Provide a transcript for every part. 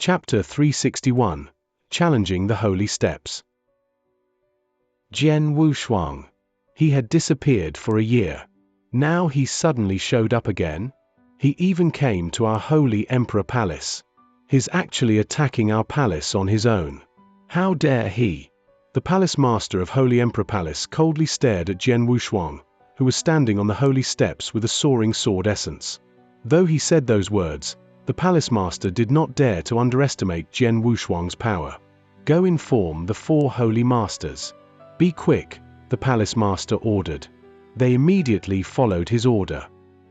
Chapter 361, Challenging the Holy Steps. Jian Wushuang. He had disappeared for a year. Now he suddenly showed up again. He even came to our Holy Emperor Palace. He's actually attacking our palace on his own. How dare he? The palace master of Holy Emperor Palace coldly stared at Jian Wushuang, who was standing on the holy steps with a soaring sword essence. Though he said those words, the palace master did not dare to underestimate Jian Wushuang's power. Go inform the 4 holy masters. Be quick, the palace master ordered. They immediately followed his order.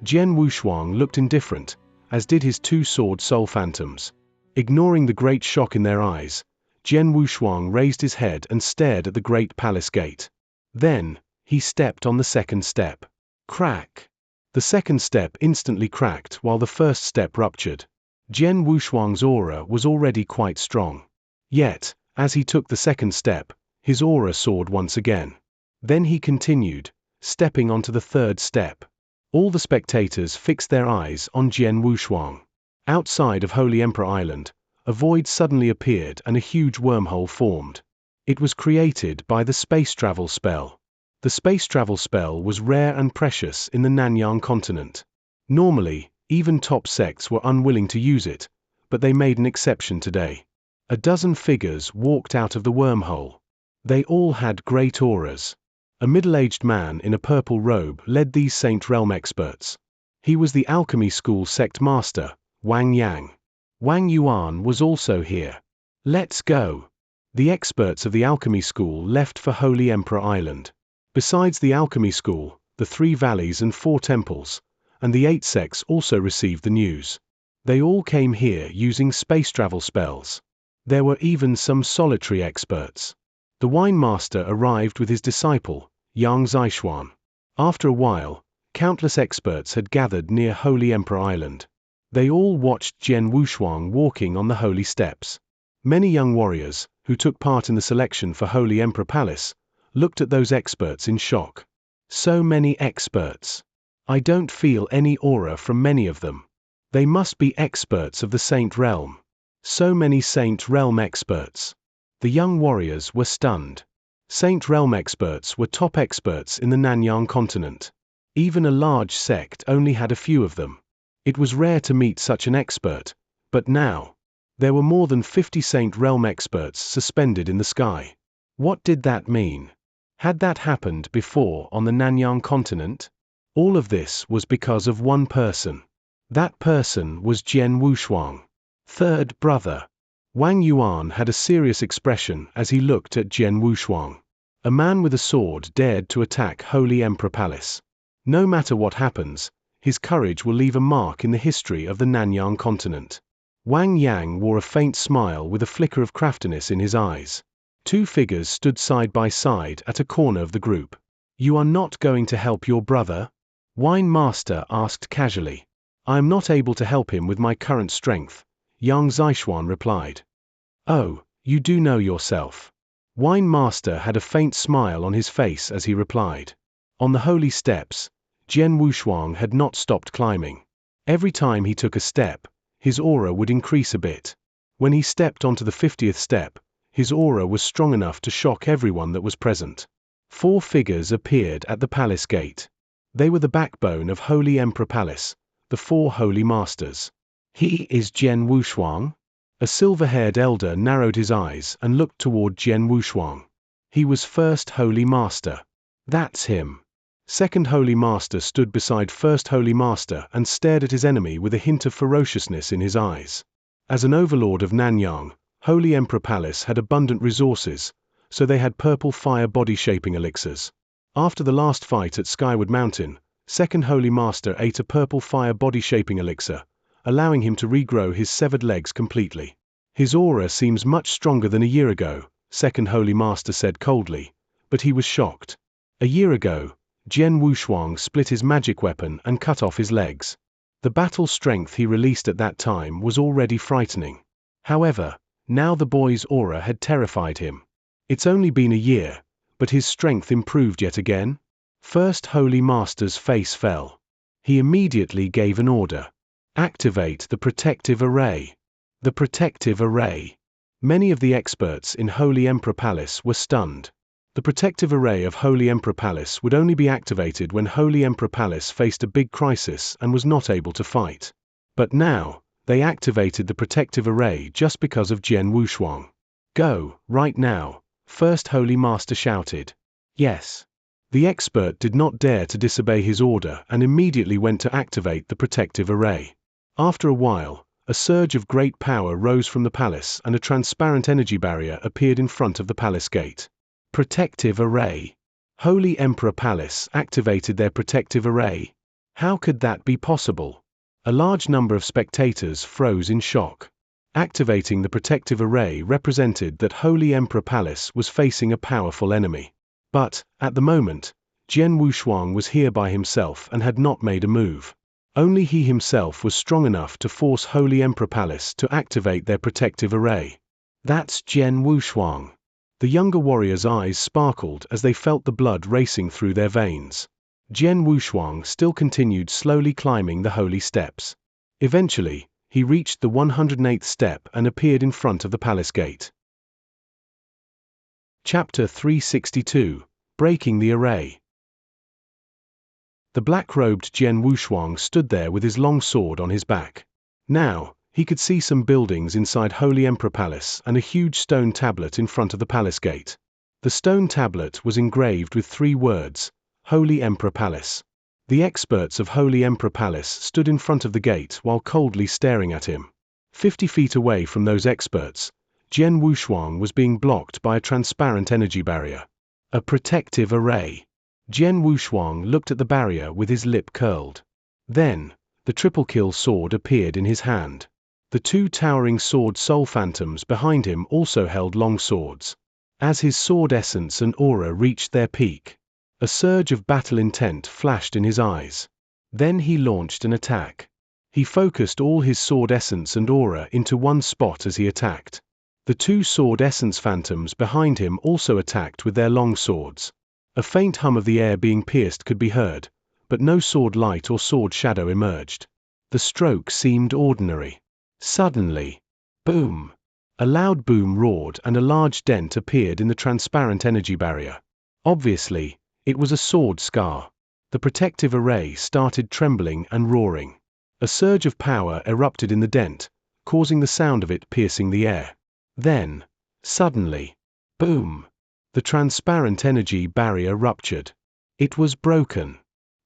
Jian Wushuang looked indifferent, as did his 2 sword soul phantoms. Ignoring the great shock in their eyes, Jian Wushuang raised his head and stared at the great palace gate. Then, he stepped on the second step. Crack! The second step instantly cracked while the first step ruptured. Jian Wushuang's aura was already quite strong. Yet, as he took the second step, his aura soared once again. Then he continued, stepping onto the third step. All the spectators fixed their eyes on Jian Wushuang. Outside of Holy Emperor Island, a void suddenly appeared and a huge wormhole formed. It was created by the space travel spell. The space travel spell was rare and precious in the Nanyang continent. Normally, even top sects were unwilling to use it, but they made an exception today. A dozen figures walked out of the wormhole. They all had great auras. A middle-aged man in a purple robe led these Saint Realm experts. He was the alchemy school sect master, Wang Yang. Wang Yuan was also here. Let's go. The experts of the alchemy school left for Holy Emperor Island. Besides the alchemy school, the 3 valleys and 4 temples, and the 8 sects also received the news. They all came here using space travel spells. There were even some solitary experts. The wine master arrived with his disciple, Xianxia. After a while, countless experts had gathered near Holy Emperor Island. They all watched Jian Wushuang walking on the holy steps. Many young warriors, who took part in the selection for Holy Emperor Palace, looked at those experts in shock. So many experts. I don't feel any aura from many of them. They must be experts of the Saint Realm. So many Saint Realm experts. The young warriors were stunned. Saint Realm experts were top experts in the Nanyang continent. Even a large sect only had a few of them. It was rare to meet such an expert, but now, there were more than 50 Saint Realm experts suspended in the sky. What did that mean? Had that happened before on the Nanyang continent? All of this was because of one person. That person was Jian Wushuang. Third brother. Wang Yuan had a serious expression as he looked at Jian Wushuang. A man with a sword dared to attack Holy Emperor Palace. No matter what happens, his courage will leave a mark in the history of the Nanyang continent. Wang Yang wore a faint smile with a flicker of craftiness in his eyes. 2 figures stood side by side at a corner of the group. You are not going to help your brother? Wine Master asked casually. I am not able to help him with my current strength, Xianxia replied. Oh, you do know yourself. Wine Master had a faint smile on his face as he replied. On the holy steps, Jian Wushuang had not stopped climbing. Every time he took a step, his aura would increase a bit. When he stepped onto the 50th step, his aura was strong enough to shock everyone that was present. 4 figures appeared at the palace gate. They were the backbone of Holy Emperor Palace, the 4 holy masters. He is Jian Wushuang? A silver-haired elder narrowed his eyes and looked toward Jian Wushuang. He was first holy master. That's him. Second holy master stood beside first holy master and stared at his enemy with a hint of ferociousness in his eyes. As an overlord of Nanyang, Holy Emperor Palace had abundant resources, so they had purple fire body-shaping elixirs. After the last fight at Skyward Mountain, second holy master ate a purple fire body-shaping elixir, allowing him to regrow his severed legs completely. His aura seems much stronger than a year ago, second holy master said coldly, but he was shocked. A year ago, Jian Wushuang split his magic weapon and cut off his legs. The battle strength he released at that time was already frightening. However, now the boy's aura had terrified him. It's only been a year, but his strength improved yet again. First Holy Master's face fell. He immediately gave an order. Activate the protective array. The protective array. Many of the experts in Holy Emperor Palace were stunned. The protective array of Holy Emperor Palace would only be activated when Holy Emperor Palace faced a big crisis and was not able to fight. But now, they activated the protective array just because of Jian Wushuang. Go, right now, First Holy Master shouted. Yes. The expert did not dare to disobey his order and immediately went to activate the protective array. After a while, a surge of great power rose from the palace and a transparent energy barrier appeared in front of the palace gate. Protective array. Holy Emperor Palace activated their protective array. How could that be possible? A large number of spectators froze in shock. Activating the protective array represented that Holy Emperor Palace was facing a powerful enemy. But, at the moment, Jian Wushuang was here by himself and had not made a move. Only he himself was strong enough to force Holy Emperor Palace to activate their protective array. That's Jian Wushuang. The younger warrior's eyes sparkled as they felt the blood racing through their veins. Jian Wushuang still continued slowly climbing the holy steps. Eventually, he reached the 108th step and appeared in front of the palace gate. Chapter 362. Breaking the Array. The black-robed Jian Wushuang stood there with his long sword on his back. Now, he could see some buildings inside Holy Emperor Palace and a huge stone tablet in front of the palace gate. The stone tablet was engraved with 3 words, Holy Emperor Palace. The experts of Holy Emperor Palace stood in front of the gate while coldly staring at him. 50 feet away from those experts, Jian Wushuang was being blocked by a transparent energy barrier. A protective array. Jian Wushuang looked at the barrier with his lip curled. Then, the triple kill sword appeared in his hand. The 2 towering sword soul phantoms behind him also held long swords. As his sword essence and aura reached their peak, a surge of battle intent flashed in his eyes. Then he launched an attack. He focused all his sword essence and aura into one spot as he attacked. The 2 sword essence phantoms behind him also attacked with their long swords. A faint hum of the air being pierced could be heard, but no sword light or sword shadow emerged. The stroke seemed ordinary. Suddenly, boom! A loud boom roared and a large dent appeared in the transparent energy barrier. Obviously, it was a sword scar. The protective array started trembling and roaring. A surge of power erupted in the dent, causing the sound of it piercing the air. Then, suddenly, boom! The transparent energy barrier ruptured. It was broken.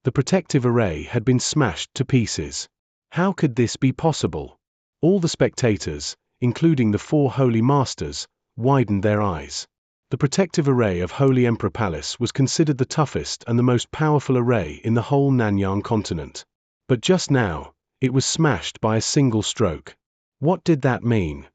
The protective array had been smashed to pieces. How could this be possible? All the spectators, including the 4 holy masters, widened their eyes. The protective array of Holy Emperor Palace was considered the toughest and the most powerful array in the whole Nanyang continent. But just now, it was smashed by a single stroke. What did that mean?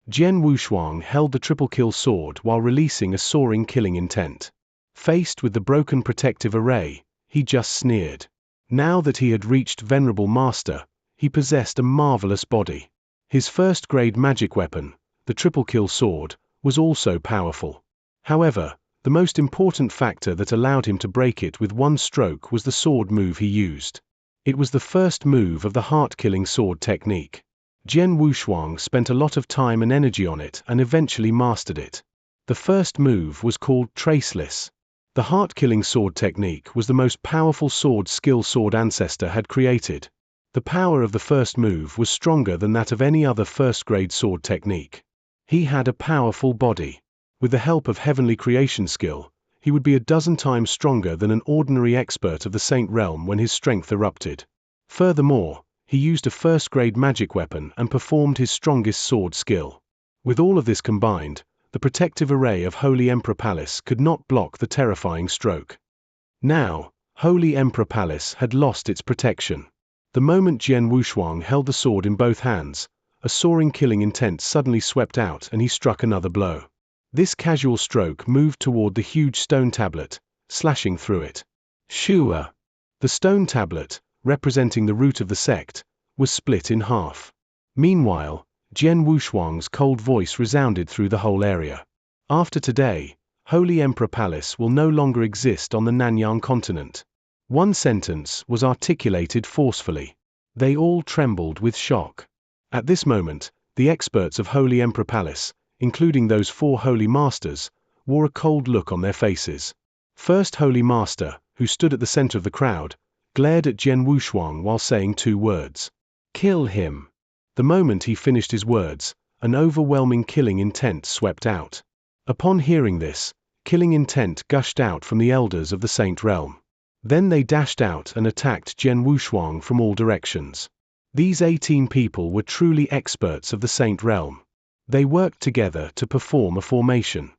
Jian Wushuang held the triple kill sword while releasing a soaring killing intent. Faced with the broken protective array, he just sneered. Now that he had reached Venerable Master, he possessed a marvelous body. His first-grade magic weapon, the triple kill sword, was also powerful. However, the most important factor that allowed him to break it with one stroke was the sword move he used. It was the first move of the heart-killing sword technique. Jian Wushuang spent a lot of time and energy on it and eventually mastered it. The first move was called Traceless. The heart-killing sword technique was the most powerful sword skill Sword Ancestor had created. The power of the first move was stronger than that of any other first-grade sword technique. He had a powerful body. With the help of heavenly creation skill, he would be a dozen times stronger than an ordinary expert of the Saint Realm when his strength erupted. Furthermore, he used a first-grade magic weapon and performed his strongest sword skill. With all of this combined, the protective array of Holy Emperor Palace could not block the terrifying stroke. Now, Holy Emperor Palace had lost its protection. The moment Jian Wushuang held the sword in both hands, a soaring killing intent suddenly swept out and he struck another blow. This casual stroke moved toward the huge stone tablet, slashing through it. Shua! The stone tablet, representing the root of the sect, was split in half. Meanwhile, Jian Wushuang's cold voice resounded through the whole area. After today, Holy Emperor Palace will no longer exist on the Nanyang continent. One sentence was articulated forcefully. They all trembled with shock. At this moment, The experts of Holy Emperor Palace, including those 4 Holy Masters, wore a cold look on their faces. First Holy Master, who stood at the center of the crowd, glared at Jian Wushuang while saying 2 words. "Kill him." The moment he finished his words, an overwhelming killing intent swept out. Upon hearing this, killing intent gushed out from the elders of the Saint Realm. Then they dashed out and attacked Jian Wushuang from all directions. These 18 people were truly experts of the Saint Realm. They worked together to perform a formation.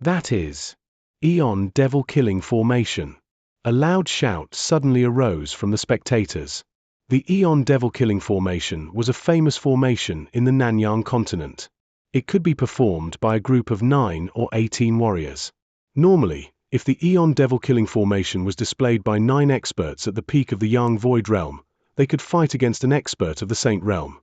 That is, Eon Devil Killing Formation. A loud shout suddenly arose from the spectators. The Eon Devil Killing Formation was a famous formation in the Nanyang continent. It could be performed by a group of 9 or 18 warriors. Normally, if the Eon Devil Killing Formation was displayed by 9 experts at the peak of the Yang Void Realm, they could fight against an expert of the Saint Realm.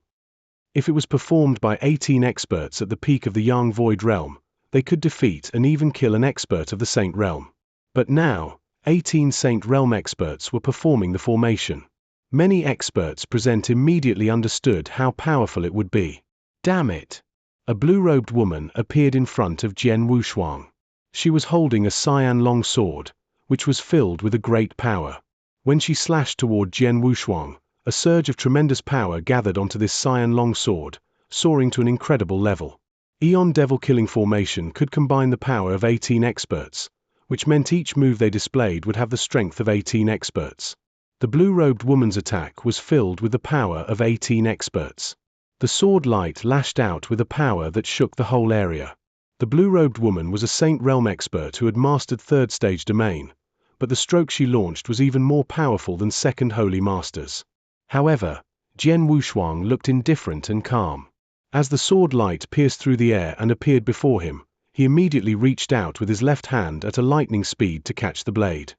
If it was performed by 18 experts at the peak of the Yang Void Realm, they could defeat and even kill an expert of the Saint Realm. But now, 18 Saint Realm experts were performing the formation. Many experts present immediately understood how powerful it would be. Damn it! A blue-robed woman appeared in front of Jian Wushuang. She was holding a cyan long sword, which was filled with a great power. When she slashed toward Jian Wushuang, a surge of tremendous power gathered onto this cyan long sword, soaring to an incredible level. Eon Devil Killing Formation could combine the power of 18 experts, which meant each move they displayed would have the strength of 18 experts. The blue-robed woman's attack was filled with the power of 18 experts. The sword light lashed out with a power that shook the whole area. The blue-robed woman was a Saint Realm expert who had mastered 3rd stage domain, but the stroke she launched was even more powerful than 2nd Holy Masters. However, Jian Wushuang looked indifferent and calm. As the sword light pierced through the air and appeared before him, he immediately reached out with his left hand at a lightning speed to catch the blade.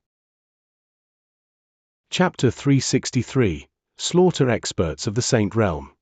Chapter 363 Slaughter Experts of the Saint Realm.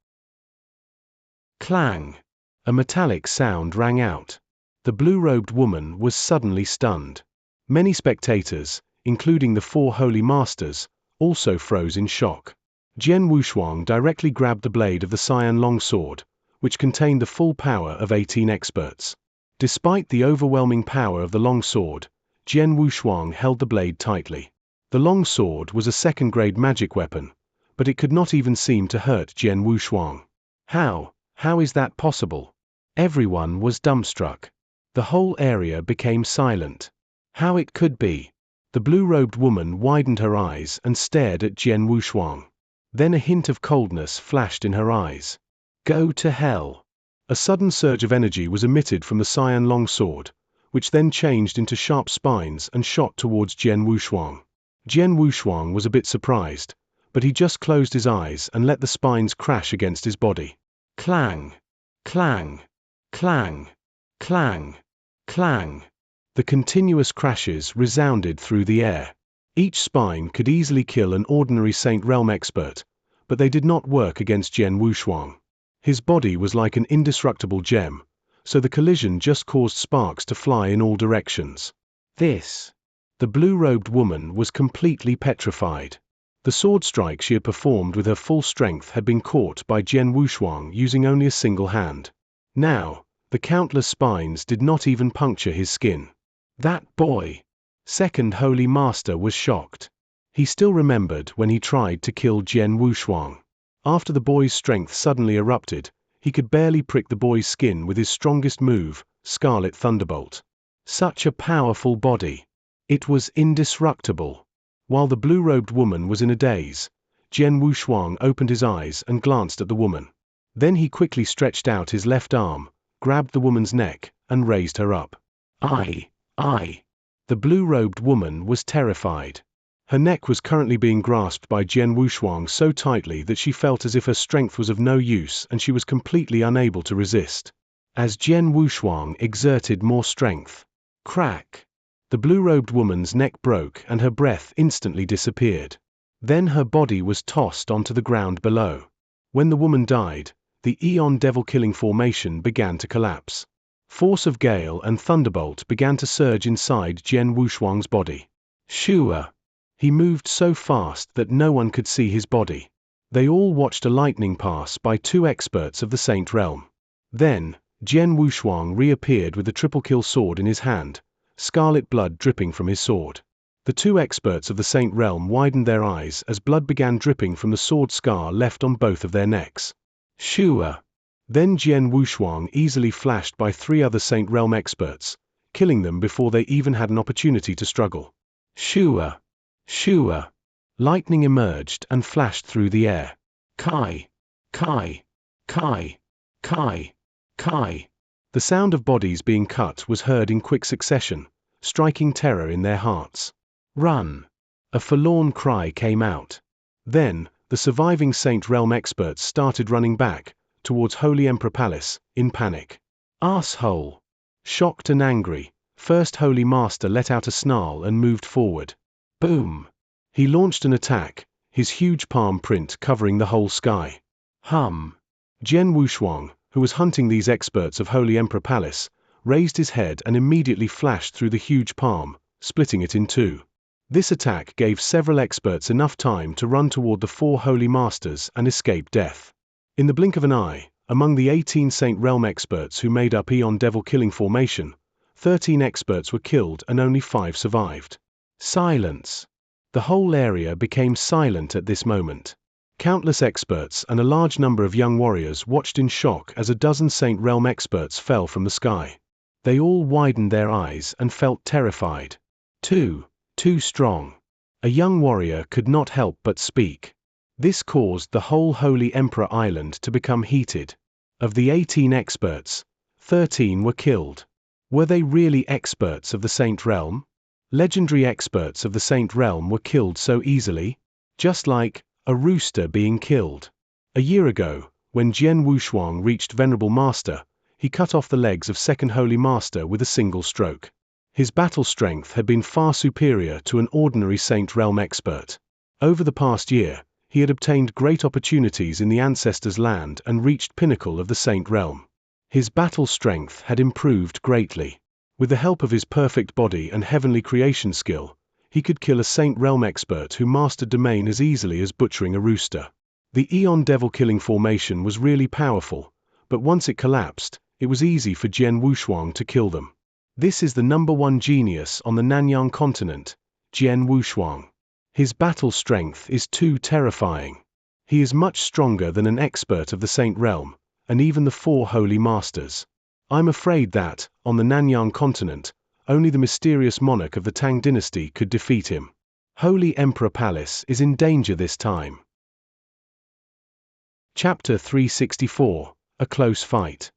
Clang! A metallic sound rang out. The blue-robed woman was suddenly stunned. Many spectators, including the 4 Holy Masters, also froze in shock. Jian Wushuang directly grabbed the blade of the cyan longsword, which contained the full power of 18 experts. Despite the overwhelming power of the longsword, Jian Wushuang held the blade tightly. The longsword was a 2nd-grade magic weapon, but it could not even seem to hurt Jian Wushuang. How is that possible? Everyone was dumbstruck. The whole area became silent. How it could be? The blue-robed woman widened her eyes and stared at Jian Wushuang. Then a hint of coldness flashed in her eyes. Go to hell! A sudden surge of energy was emitted from the cyan longsword, which then changed into sharp spines and shot towards Jian Wushuang. Jian Wushuang was a bit surprised, but he just closed his eyes and let the spines crash against his body. Clang! Clang! Clang! Clang! Clang! The continuous crashes resounded through the air. Each spine could easily kill an ordinary Saint Realm expert, but they did not work against Jian Wushuang. His body was like an indestructible gem, so the collision just caused sparks to fly in all directions. The blue-robed woman was completely petrified. The sword strike she had performed with her full strength had been caught by Jian Wushuang using only a single hand. Now, the countless spines did not even puncture his skin. That boy! 2nd Holy Master was shocked. He still remembered when he tried to kill Jian Wushuang. After the boy's strength suddenly erupted, he could barely prick the boy's skin with his strongest move, Scarlet Thunderbolt. Such a powerful body. It was indestructible. While the blue-robed woman was in a daze, Jian Wushuang opened his eyes and glanced at the woman. Then he quickly stretched out his left arm, grabbed the woman's neck, and raised her up. I. The blue-robed woman was terrified. Her neck was currently being grasped by Jian Wushuang so tightly that she felt as if her strength was of no use and she was completely unable to resist. As Jian Wushuang exerted more strength, crack! The blue-robed woman's neck broke and her breath instantly disappeared. Then her body was tossed onto the ground below. When the woman died, the Eon Devil Killing Formation began to collapse. Force of Gale and Thunderbolt began to surge inside Jian Wushuang's body. Shua! He moved so fast that no one could see his body. They all watched a lightning pass by 2 experts of the Saint Realm. Then, Jian Wushuang reappeared with the triple kill sword in his hand, scarlet blood dripping from his sword. The two experts of the Saint Realm widened their eyes as blood began dripping from the sword scar left on both of their necks. Shua! Then Jian Wushuang easily flashed by three other Saint Realm experts, killing them before they even had an opportunity to struggle. Shua! Shua! Lightning emerged and flashed through the air. Kai! Kai! Kai! Kai! Kai! The sound of bodies being cut was heard in quick succession, striking terror in their hearts. Run! A forlorn cry came out. Then, the surviving Saint Realm experts started running back, towards Holy Emperor Palace, in panic. Asshole! Shocked and angry, First Holy Master let out a snarl and moved forward. Boom! He launched an attack, his huge palm print covering the whole sky. Hum! Jian Wushuang, who was hunting these experts of Holy Emperor Palace, raised his head and immediately flashed through the huge palm, splitting it in two. This attack gave several experts enough time to run toward the four Holy Masters and escape death. In the blink of an eye, among the 18 Saint Realm experts who made up Aeon Devil Killing Formation, 13 experts were killed and only 5 survived. Silence. The whole area became silent at this moment. Countless experts and a large number of young warriors watched in shock as a dozen Saint Realm experts fell from the sky. They all widened their eyes and felt terrified. Too strong. A young warrior could not help but speak. This caused the whole Holy Emperor Island to become heated. Of the 18 experts, 13 were killed. Were they really experts of the Saint Realm? Legendary experts of the Saint Realm were killed so easily? Just like a rooster being killed. A year ago, when Jian Wushuang reached Venerable Master, he cut off the legs of Second Holy Master with a single stroke. His battle strength had been far superior to an ordinary Saint Realm expert. Over the past year, he had obtained great opportunities in the Ancestors' Land and reached pinnacle of the Saint Realm. His battle strength had improved greatly. With the help of his perfect body and heavenly creation skill, he could kill a Saint Realm expert who mastered domain as easily as butchering a rooster. The Aeon Devil Killing Formation was really powerful, but once it collapsed, it was easy for Jian Wushuang to kill them. This is the #1 genius on the Nanyang continent, Jian Wushuang. His battle strength is too terrifying. He is much stronger than an expert of the Saint Realm, and even the 4 Holy Masters. I'm afraid that, on the Nanyang continent, only the mysterious monarch of the Tang dynasty could defeat him. Holy Emperor Palace is in danger this time. Chapter 364, A Close Fight.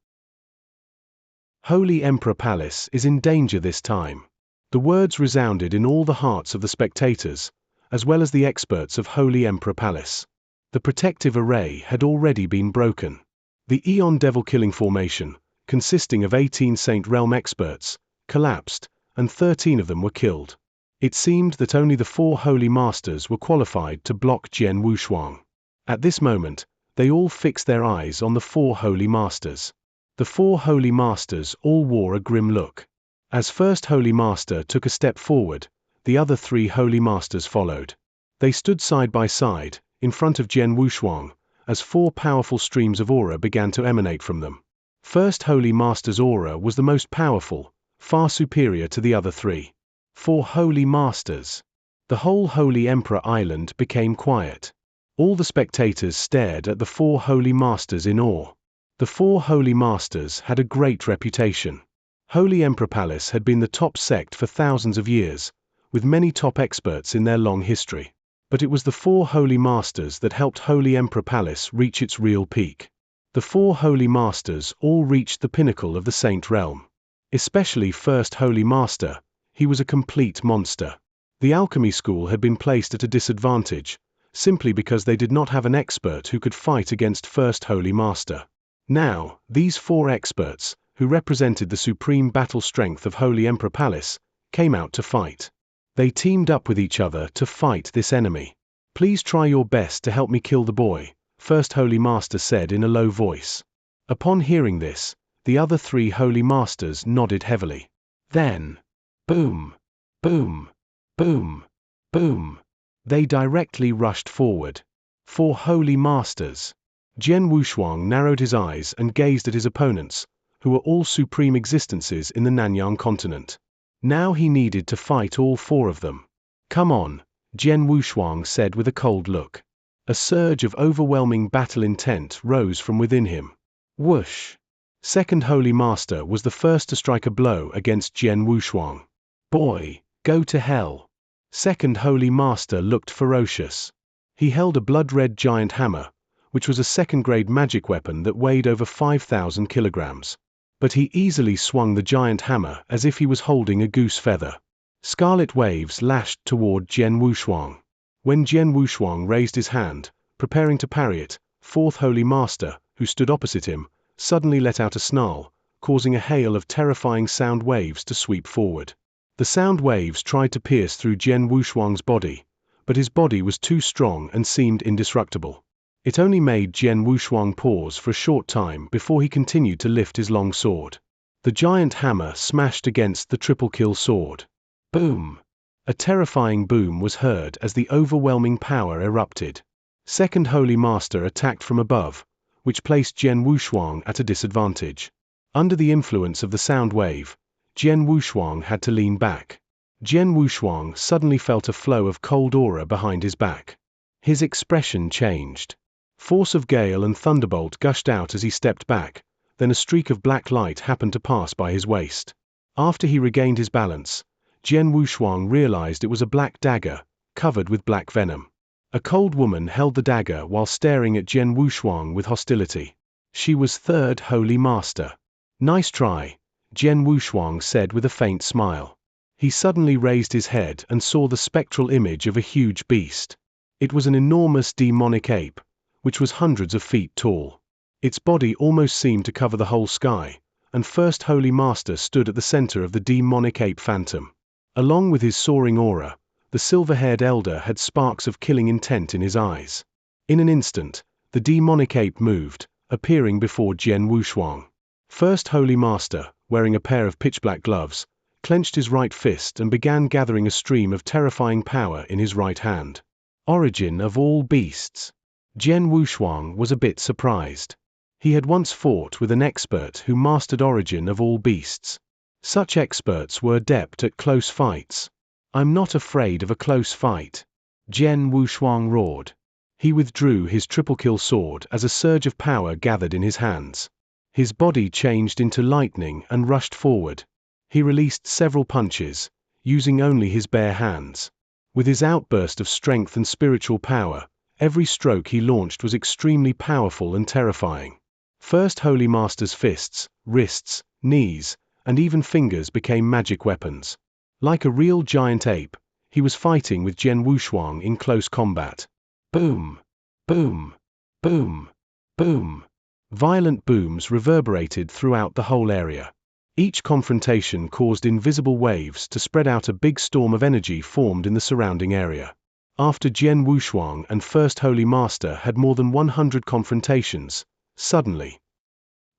Holy Emperor Palace is in danger this time. The words resounded in all the hearts of the spectators, as well as the experts of Holy Emperor Palace. The protective array had already been broken. The Aeon Devil Killing Formation, consisting of 18 Saint Realm experts, collapsed, and 13 of them were killed. It seemed that only the 4 Holy Masters were qualified to block Jian Wushuang. At this moment, they all fixed their eyes on the 4 Holy Masters. The 4 Holy Masters all wore a grim look. As First Holy Master took a step forward, the other 3 Holy Masters followed. They stood side by side, in front of Jian Wushuang, as 4 powerful streams of aura began to emanate from them. First Holy Master's aura was the most powerful, far superior to the other 3. 4 Holy Masters. The whole Holy Emperor Island became quiet. All the spectators stared at the 4 Holy Masters in awe. The 4 Holy Masters had a great reputation. Holy Emperor Palace had been the top sect for thousands of years, with many top experts in their long history. But it was the 4 Holy Masters that helped Holy Emperor Palace reach its real peak. The 4 Holy Masters all reached the pinnacle of the Saint Realm. Especially First Holy Master, he was a complete monster. The alchemy school had been placed at a disadvantage, simply because they did not have an expert who could fight against First Holy Master. Now, these 4 experts, who represented the supreme battle strength of Holy Emperor Palace, came out to fight. They teamed up with each other to fight this enemy. "Please try your best to help me kill the boy," First Holy Master said in a low voice. Upon hearing this, the other 3 Holy Masters nodded heavily. Then, boom, boom, boom, boom, they directly rushed forward. 4 Holy Masters. Jian Wushuang narrowed his eyes and gazed at his opponents, who were all supreme existences in the Nanyang continent. Now he needed to fight all four of them. Come on, Jian Wushuang said with a cold look. A surge of overwhelming battle intent rose from within him. Whoosh! Second Holy Master was the first to strike a blow against Jian Wushuang. Boy, go to hell! Second Holy Master looked ferocious. He held a blood-red giant hammer, which was a second-grade magic weapon that weighed over 5,000 kilograms. But he easily swung the giant hammer as if he was holding a goose feather. Scarlet waves lashed toward Jian Wushuang. When Jian Wushuang raised his hand, preparing to parry it, Fourth Holy Master, who stood opposite him, suddenly let out a snarl, causing a hail of terrifying sound waves to sweep forward. The sound waves tried to pierce through Jian Wushuang's body, but his body was too strong and seemed indestructible. It only made Jian Wushuang pause for a short time before he continued to lift his long sword. The giant hammer smashed against the triple-kill sword. Boom! A terrifying boom was heard as the overwhelming power erupted. Second Holy Master attacked from above, which placed Jian Wushuang at a disadvantage. Under the influence of the sound wave, Jian Wushuang had to lean back. Jian Wushuang suddenly felt a flow of cold aura behind his back. His expression changed. Force of gale and thunderbolt gushed out as he stepped back, then a streak of black light happened to pass by his waist. After he regained his balance, Jian Wushuang realized it was a black dagger, covered with black venom. A cold woman held the dagger while staring at Jian Wushuang with hostility. She was Third Holy Master. Nice try, Jian Wushuang said with a faint smile. He suddenly raised his head and saw the spectral image of a huge beast. It was an enormous demonic ape, which was hundreds of feet tall. Its body almost seemed to cover the whole sky, and First Holy Master stood at the center of the demonic ape phantom. Along with his soaring aura, the silver-haired elder had sparks of killing intent in his eyes. In an instant, the demonic ape moved, appearing before Jian Wushuang. First Holy Master, wearing a pair of pitch-black gloves, clenched his right fist and began gathering a stream of terrifying power in his right hand. Origin of all beasts. Jian Wushuang was a bit surprised. He had once fought with an expert who mastered Origin of all beasts. Such experts were adept at close fights. I'm not afraid of a close fight, Jian Wushuang roared. He withdrew his triple-kill sword as a surge of power gathered in his hands. His body changed into lightning and rushed forward. He released several punches, using only his bare hands. With his outburst of strength and spiritual power, every stroke he launched was extremely powerful and terrifying. First Holy Master's fists, wrists, knees, and even fingers became magic weapons. Like a real giant ape, he was fighting with Jian Wushuang in close combat. Boom! Boom! Boom! Boom! Violent booms reverberated throughout the whole area. Each confrontation caused invisible waves to spread out. A big storm of energy formed in the surrounding area. After Jian Wushuang and First Holy Master had more than 100 confrontations, suddenly,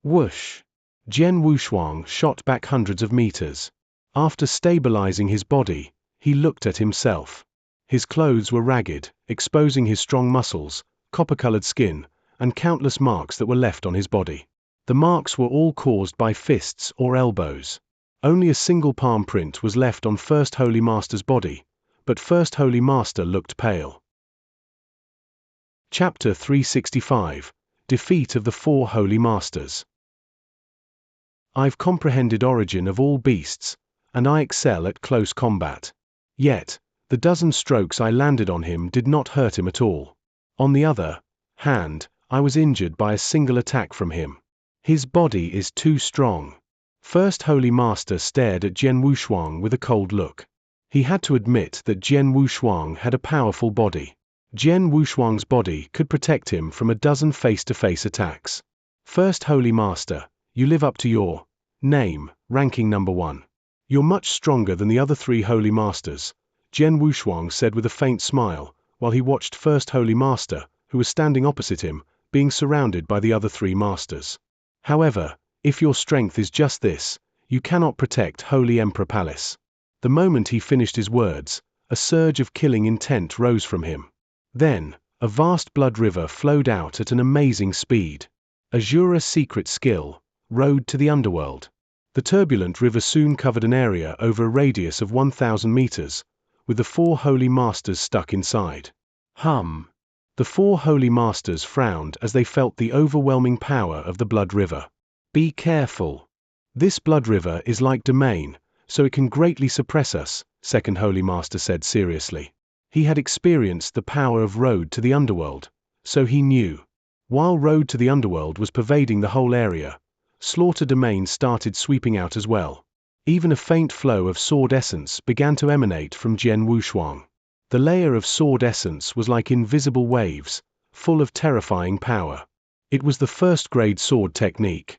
whoosh! Jian Wushuang shot back hundreds of meters. After stabilizing his body, he looked at himself. His clothes were ragged, exposing his strong muscles, copper-colored skin, and countless marks that were left on his body. The marks were all caused by fists or elbows. Only a single palm print was left on First Holy Master's body, but First Holy Master looked pale. Chapter 365, Defeat of the Four Holy Masters. I've comprehended Origin of all beasts, and I excel at close combat. Yet, the dozen strokes I landed on him did not hurt him at all. On the other hand, I was injured by a single attack from him. His body is too strong. First Holy Master stared at Jian Wushuang with a cold look. He had to admit that Jian Wushuang had a powerful body. Jian Wushuang's body could protect him from a dozen face-to-face attacks. First Holy Master, you live up to your name, ranking number 1. You're much stronger than the other 3 Holy Masters, Jian Wushuang said with a faint smile, while he watched First Holy Master, who was standing opposite him, being surrounded by the other 3 Masters. However, if your strength is just this, you cannot protect Holy Emperor Palace. The moment he finished his words, a surge of killing intent rose from him. Then, A vast blood river flowed out at an amazing speed. Azura's secret skill, road to the underworld. The turbulent river soon covered an area over a radius of 1,000 meters, with the 4 holy masters stuck inside. The 4 holy masters frowned as they felt the overwhelming power of the blood river. Be careful. This blood river is like domain, so it can greatly suppress us, second holy master said seriously. He had experienced the power of road to the underworld, so he knew. While road to the underworld was pervading the whole area, slaughter domain started sweeping out as well. Even a faint flow of sword essence began to emanate from Jian Wushuang. The layer of sword essence was like invisible waves, full of terrifying power. It was the first-grade sword technique.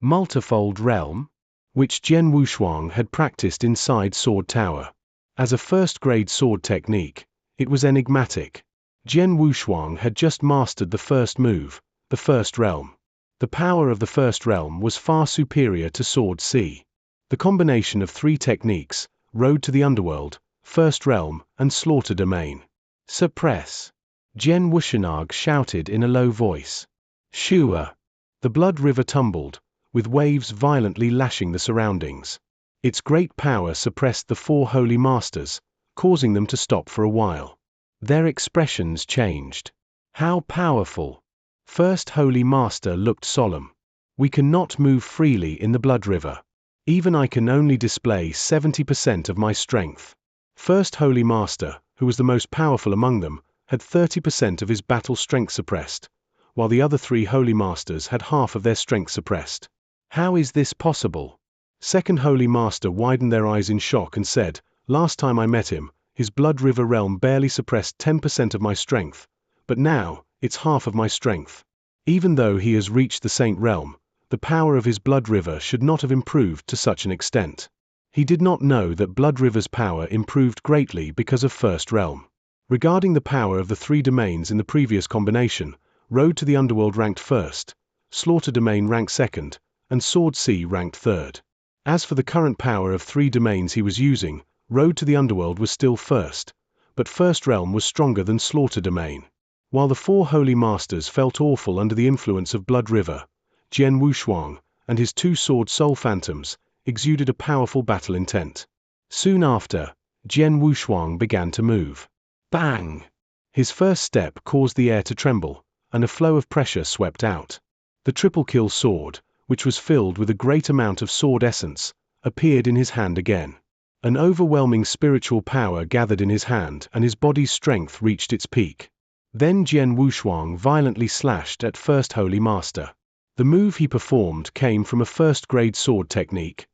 Multifold Realm, which Jian Wushuang had practiced inside Sword Tower. As a first-grade sword technique, it was enigmatic. Jian Wushuang had just mastered the first move, the First Realm. The power of the First Realm was far superior to Sword C. The combination of 3 techniques, Road to the Underworld, First Realm, and Slaughter Domain. Suppress. Jian Wushuang shouted in a low voice. Shua. The blood river tumbled, with waves violently lashing the surroundings. Its great power suppressed the 4 holy masters, causing them to stop for a while. Their expressions changed. How powerful! First holy master looked solemn. We cannot move freely in the blood river. Even I can only display 70% of my strength. First holy master, who was the most powerful among them, had 30% of his battle strength suppressed, while the other 3 holy masters had half of their strength suppressed. How is this possible? Second holy master widened their eyes in shock and said, last time I met him, his blood river realm barely suppressed 10% of my strength, but now, it's half of my strength. Even though he has reached the Saint Realm, the power of his blood river should not have improved to such an extent. He did not know that blood river's power improved greatly because of First Realm. Regarding the power of the 3 domains in the previous combination, Road to the Underworld ranked first, Slaughter Domain ranked second, and Sword C ranked third. As for the current power of 3 domains he was using, Road to the Underworld was still first, but First Realm was stronger than Slaughter Domain. While the 4 holy masters felt awful under the influence of Blood River, Jian Wushuang, and his 2 sword soul phantoms, exuded a powerful battle intent. Soon after, Jian Wushuang began to move. Bang! His first step caused the air to tremble, and a flow of pressure swept out. The triple kill sword, which was filled with a great amount of sword essence, appeared in his hand again. An overwhelming spiritual power gathered in his hand and his body's strength reached its peak. Then Jian Wushuang violently slashed at First Holy Master. The move he performed came from a first-grade sword technique.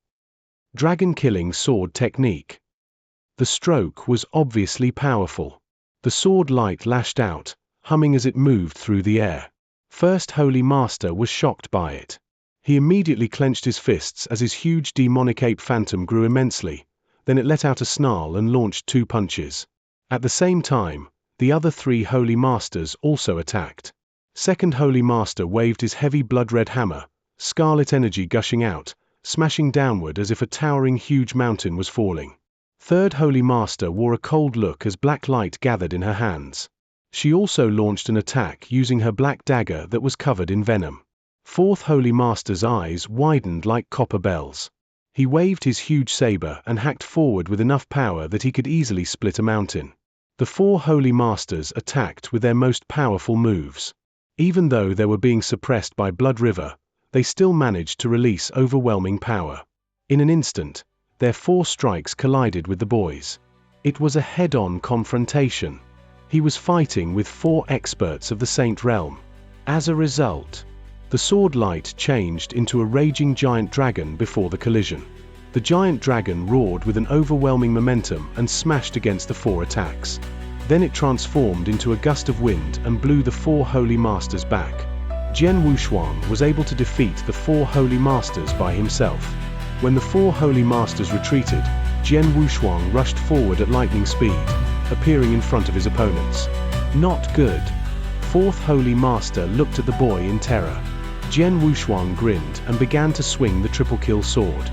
Dragon-killing sword technique. The stroke was obviously powerful. The sword light lashed out, humming as it moved through the air. First Holy Master was shocked by it. He immediately clenched his fists as his huge demonic ape phantom grew immensely, then it let out a snarl and launched 2 punches. At the same time, the other 3 Holy Masters also attacked. Second Holy Master waved his heavy blood-red hammer, scarlet energy gushing out, smashing downward as if a towering huge mountain was falling. Third Holy Master wore a cold look as black light gathered in her hands. She also launched an attack using her black dagger that was covered in venom. Fourth Holy Master's eyes widened like copper bells. He waved his huge saber and hacked forward with enough power that he could easily split a mountain. The 4 Holy Masters attacked with their most powerful moves. Even though they were being suppressed by Blood River, they still managed to release overwhelming power. In an instant, their 4 strikes collided with the boys. It was a head-on confrontation. He was fighting with 4 experts of the Saint Realm. As a result, the sword light changed into a raging giant dragon before the collision. The giant dragon roared with an overwhelming momentum and smashed against the 4 attacks. Then it transformed into a gust of wind and blew the 4 Holy Masters back. Jian Wushuang was able to defeat the 4 Holy Masters by himself. When the 4 Holy Masters retreated, Jian Wushuang rushed forward at lightning speed, appearing in front of his opponents. Not good. 4th Holy Master looked at the boy in terror. Jian Wushuang grinned and began to swing the triple kill sword.